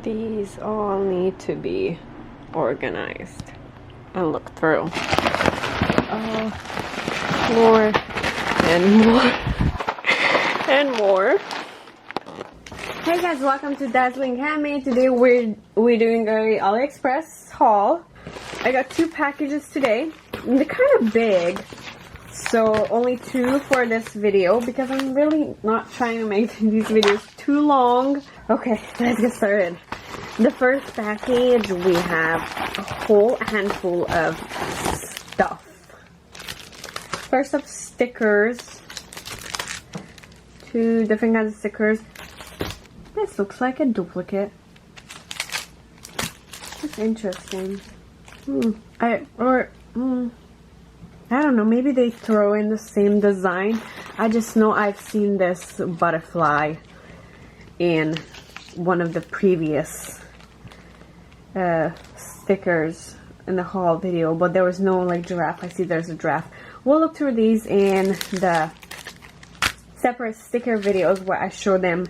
These all need to be organized and look through. More and more and more. Hey guys, welcome to Dazzling Handmade. Today we're doing a Aliexpress haul. I got 2 packages today. They're kind of big, so only 2 for this video because I'm really not trying to make these videos too long. Okay, let's get started. The first package, we have a whole handful of stuff. First up, stickers. 2 different kinds of stickers. This looks like a duplicate. That's interesting. I don't know, maybe they throw in the same design. I just know I've seen this butterfly in one of the previous stickers in the haul video, but there was no like giraffe. I see there's a giraffe. We'll look through these in the separate sticker videos where I show them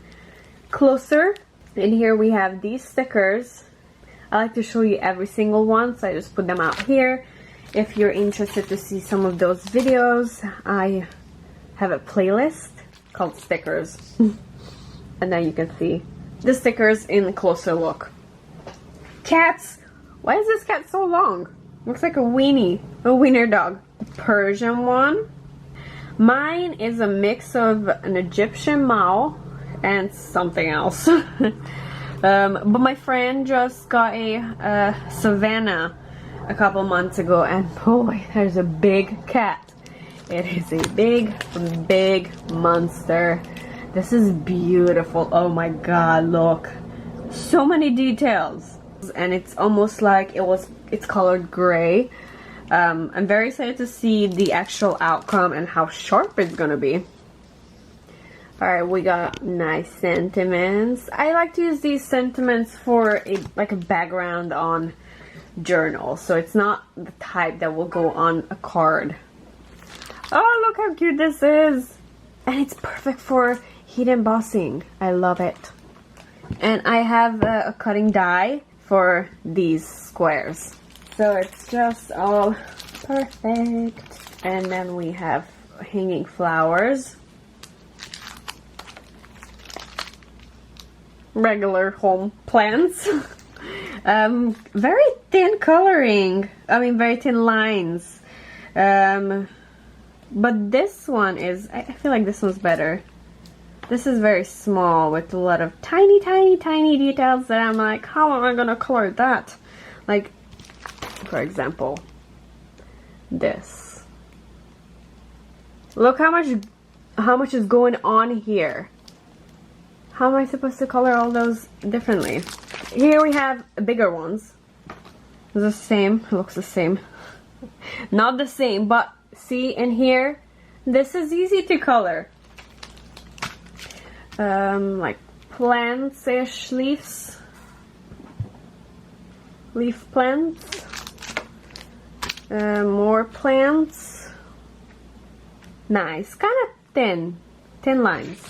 closer. And here we have these stickers. I like to show you every single one, so I just put them out here. If you're interested to see some of those videos, I have a playlist called stickers. And then you can see the stickers in a closer look. Cats! Why is this cat so long? Looks like a weenie, a wiener dog. Persian one. Mine is a mix of an Egyptian Mao and something else. But my friend just got a Savannah a couple months ago, and boy, there's a big cat. It is a big monster. This is beautiful. Oh my god, look. So many details. And it's almost like it's colored gray. I'm very excited to see the actual outcome and how sharp it's gonna be. Alright, we got nice sentiments. I like to use these sentiments for a background on journal, so it's not the type that will go on a card. Oh, look how cute this is! And it's perfect for heat embossing. I love it. And I have a cutting die for these squares, so it's just all perfect. And then we have hanging flowers, regular home plants. Very thin coloring, I mean very thin lines, but this one is, I feel like this one's better. This is very small with a lot of tiny details that I'm like, how am I gonna color that? Like, for example, this. Look how much is going on here. How am I supposed to color all those differently? Here we have bigger ones. It's the same, it looks the same. Not the same, but see in here, this is easy to color. Like plants-ish, leaves. Leaf plants. More plants. Nice, kind of thin lines.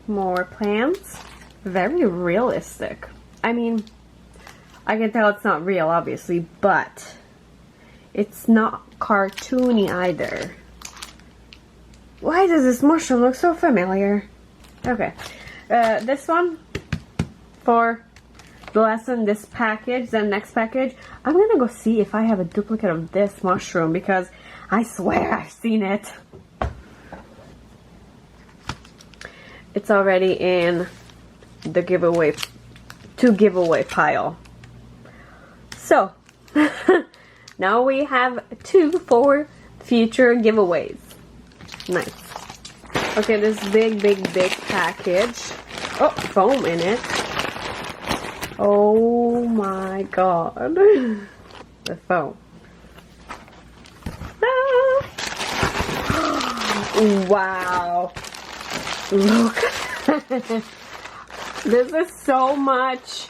More plants. Very realistic. I mean, I can tell it's not real, obviously, but it's not cartoony either. Why does this mushroom look so familiar? Okay, this one for the lesson, this package, then next package. I'm gonna go see if I have a duplicate of this mushroom because I swear I've seen it. It's already in the giveaway pile. So now we have 2 for future giveaways. Nice. Okay, this big package. Oh, foam in it. Oh my god. The foam. Ah. Wow. Look. This is so much.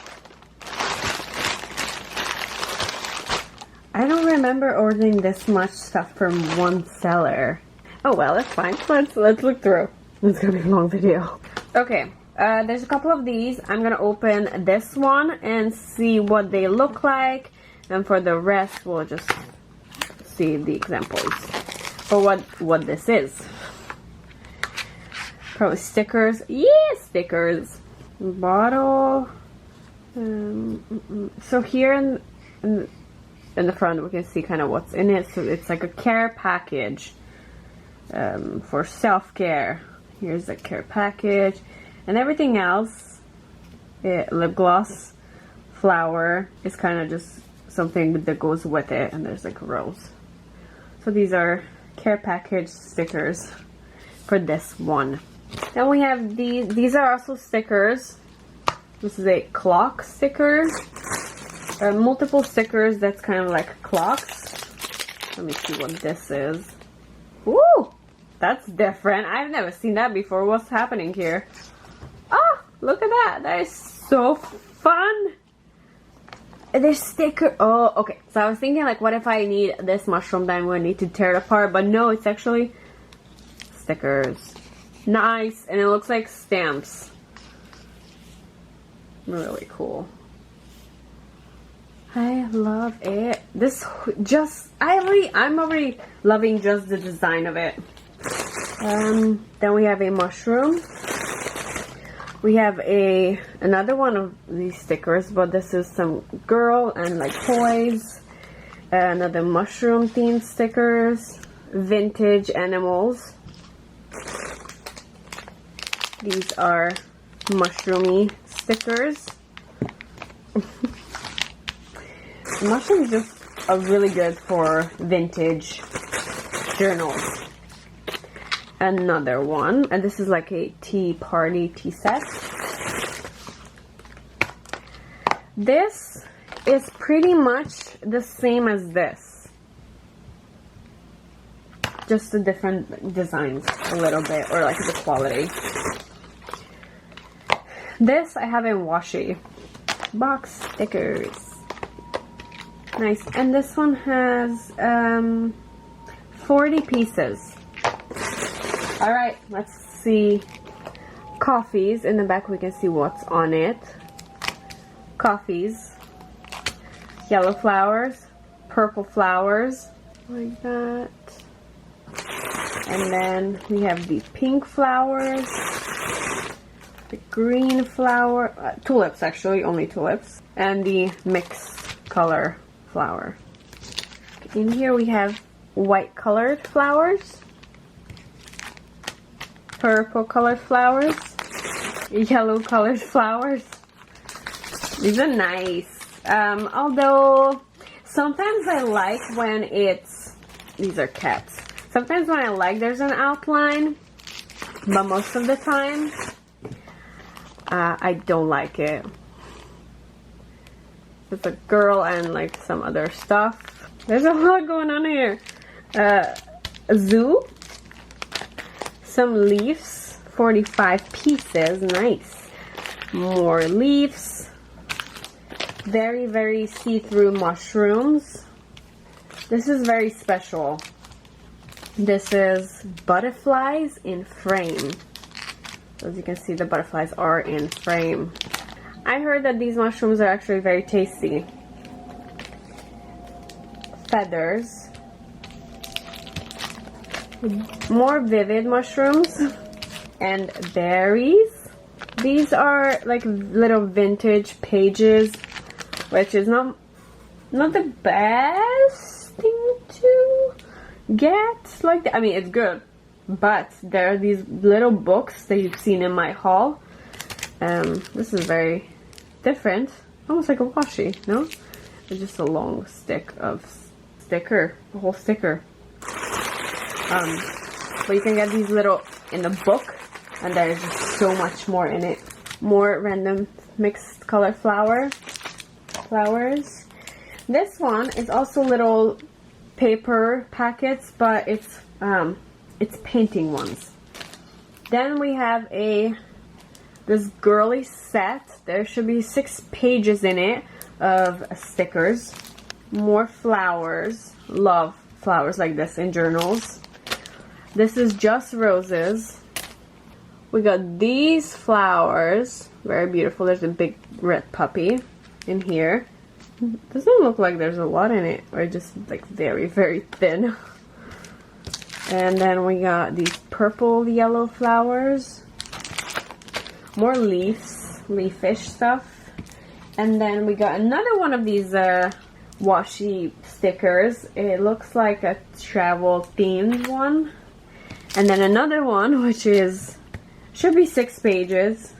I don't remember ordering this much stuff from one seller. Oh well, that's fine. Let's look through. It's gonna be a long video. Okay, there's a couple of these. I'm gonna open this one and see what they look like, and for the rest we'll just see the examples for what this is. Probably stickers. Yeah, stickers. Bottle. So here in the front we can see kind of what's in it. So it's like a care package for self-care. Here's the care package, and everything else, lip gloss, flower, is kind of just something that goes with it, and there's like a rose. So these are care package stickers for this one. Then we have these are also stickers. This is a clock sticker. Multiple stickers that's kind of like clocks. Let me see what this is. Ooh, that's different. I've never seen that before. What's happening here? Oh, look at that. That is so fun. There's sticker. Oh, okay. So I was thinking, like, what if I need this mushroom, then I'm going to need to tear it apart. But no, it's actually stickers. Nice. And it looks like stamps. Really cool. I love it. This just, I'm already loving just the design of it. Then we have a mushroom. We have another one of these stickers, but this is some girl and like toys. Another mushroom themed stickers. Vintage animals. These are mushroomy stickers. Mushrooms just are really good for vintage journals. Another one, and this is like a tea set. This is pretty much the same as this, just the different designs a little bit, or like the quality. This I have in washi. Box stickers. Nice. And this one has 40 pieces. Alright, let's see. Coffees. In the back we can see what's on it. Coffees. Yellow flowers. Purple flowers. Like that. And then we have the pink flowers. The green flower. Tulips, actually. Only tulips. And the mixed color flower. In here we have white colored flowers. Purple colored flowers, yellow colored flowers. These are nice. Although sometimes I like when these are cats. Sometimes when I like there's an outline, but most of the time I don't like it. It's a girl and like some other stuff. There's a lot going on here. A zoo. Some leaves, 45 pieces, nice. More leaves. Very, very see-through mushrooms. This is very special. This is butterflies in frame. As you can see, the butterflies are in frame. I heard that these mushrooms are actually very tasty. Feathers. More vivid mushrooms and berries. These are like little vintage pages, which is not the best thing to get. Like that. I mean, it's good, but there are these little books that you've seen in my haul. This is very different, almost like a washi. No, it's just a long stick of sticker, a whole sticker. But you can get these little in the book, and there's just so much more in it. More random mixed color flowers. This one is also little paper packets, but it's painting ones. Then we have this girly set. There should be 6 pages in it of stickers. More flowers. Love flowers like this in journals. This is just roses. We got these flowers, very beautiful. There's a big red puppy in here. Doesn't look like there's a lot in it, or just like very, very thin. And then we got these purple yellow flowers. More leaves, leafish stuff. And then we got another one of these washi stickers. It looks like a travel themed one. And then another one, which is, should be 6 pages.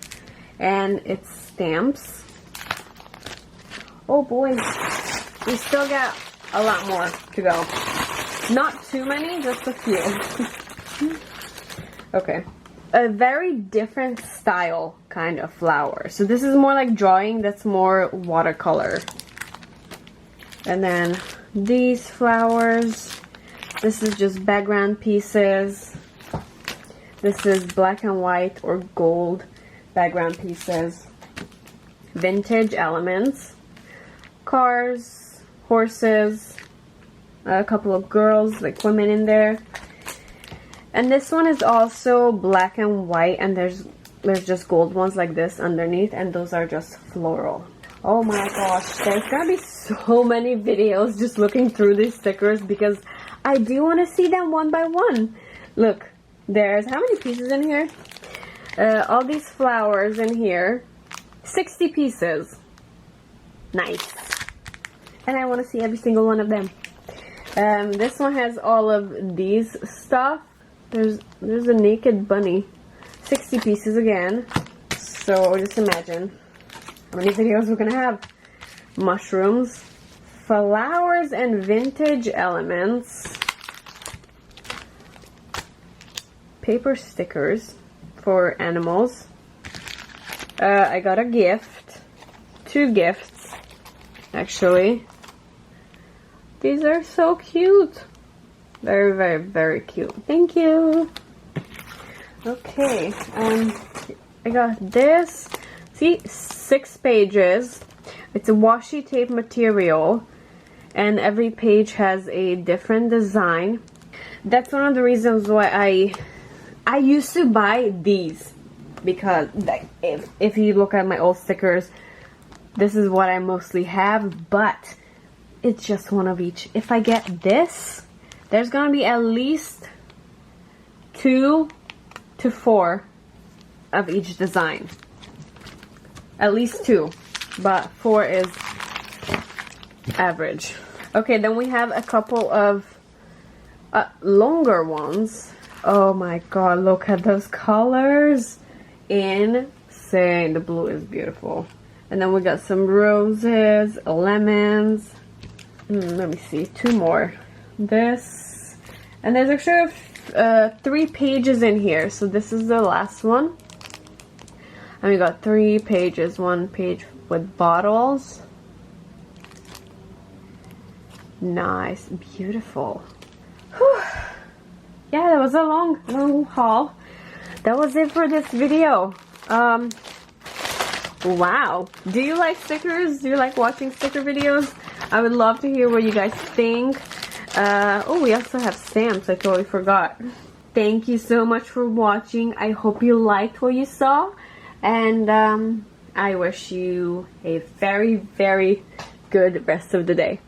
And it's stamps. Oh boy, we still got a lot more to go. Not too many, just a few. Okay. A very different style kind of flower. So this is more like drawing, that's more watercolor. And then these flowers. This is just background pieces. This is black and white or gold background pieces. Vintage elements. Cars, horses, a couple of girls, like women in there. And this one is also black and white, and there's just gold ones like this underneath, and those are just floral. Oh my gosh, there's gonna be so many videos just looking through these stickers because I do want to see them one by one. Look, there's how many pieces in here? All these flowers in here. 60 pieces. Nice. And I want to see every single one of them. This one has all of these stuff. There's a naked bunny. 60 pieces again. So just imagine how many videos we're gonna have. Mushrooms, flowers, and vintage elements. Paper stickers for animals. I got a gift. 2 gifts, actually. These are so cute. Very, very, very cute. Thank you. Okay, I got this. See, 6 pages. It's a washi tape material, and every page has a different design. That's one of the reasons why I used to buy these, because like if you look at my old stickers, this is what I mostly have, but it's just one of each. If I get this, there's gonna be at least 2 to 4 of each design. At least 2, but 4 is average. Okay, then we have a couple of longer ones. Oh my god, look at those colors. Insane. The blue is beautiful. And then we got some roses, lemons. Let me see, 2 more. This. And there's actually 3 pages in here. So this is the last one. And we got 3 pages. 1 page with bottles. Nice. Beautiful. Whew. Yeah, that was a long haul. That was it for this video. Wow. Do you like stickers? Do you like watching sticker videos? I would love to hear what you guys think. Oh, we also have stamps. I totally forgot. Thank you so much for watching. I hope you liked what you saw. And I wish you a very, very good rest of the day.